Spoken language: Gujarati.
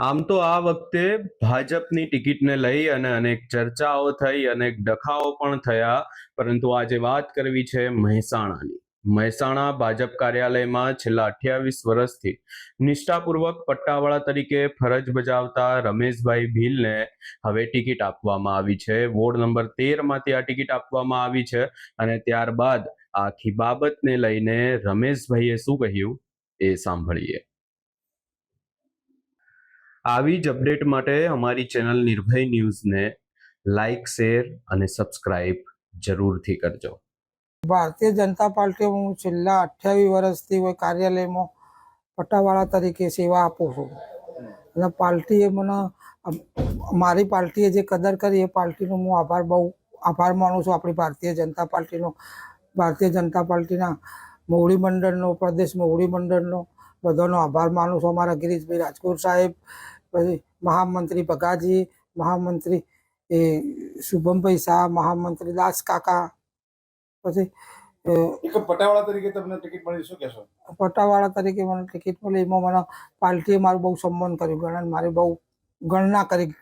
આમ તો આ વખતે ભાજપની ટિકિટને લઈ અને અનેક ચર્ચાઓ થઈ, અનેક ડખાઓ પણ થયા, પરંતુ આજે વાત કરવી છે મહેસાણાની. મહેસાણા ભાજપ કાર્યાલયમાં છેલ્લા 28 વર્ષથી નિષ્ઠાપૂર્વક પટ્ટાવાળા તરીકે ફરજ બજાવતા રમેશભાઈ ભીલને હવે ટિકિટ આપવામાં આવી છે. વોર્ડ નંબર 13માંથી આ ટિકિટ આપવામાં આવી છે અને ત્યારબાદ આખી બાબતને લઈને રમેશભાઈએ શું કહ્યું એ સાંભળીએ. આવી જ અપડેટ માટે અમારી ચેનલ નિર્ભય ન્યૂઝને લાઇક, શેર અને સબસ્ક્રાઇબ જરૂરથી કરજો. ભારતીય જનતા પાર્ટી હું છેલ્લા 28 વર્ષથી કાર્યાલયમાં પટ્ટાવાળા તરીકે સેવા આપું છું અને પાર્ટીએ મને મારી પાર્ટીએ જે કદર કરી એ પાર્ટીનો હું આભાર માનું છું. આપણી ભારતીય જનતા પાર્ટીનો, ભારતીય જનતા પાર્ટીના મોવડી મંડળનો, પ્રદેશ મોવડી મંડળનો બધાનો આભાર માનું છું. અમારા ગિરીશભાઈ રાજકોર સાહેબ, પછી મહામંત્રી ભગાજી, મહામંત્રી શુભમભાઈ શાહ, મહામંત્રી દાસ કાકા, પછી પટ્ટાવાળા તરીકે તમને ટિકિટ મળી, શું કહેશો? પટ્ટાવાળા તરીકે મને ટિકિટ મળી એમાં મને પાર્ટીએ મારું બહુ સન્માન કર્યું, મારી બહુ ગણના કરી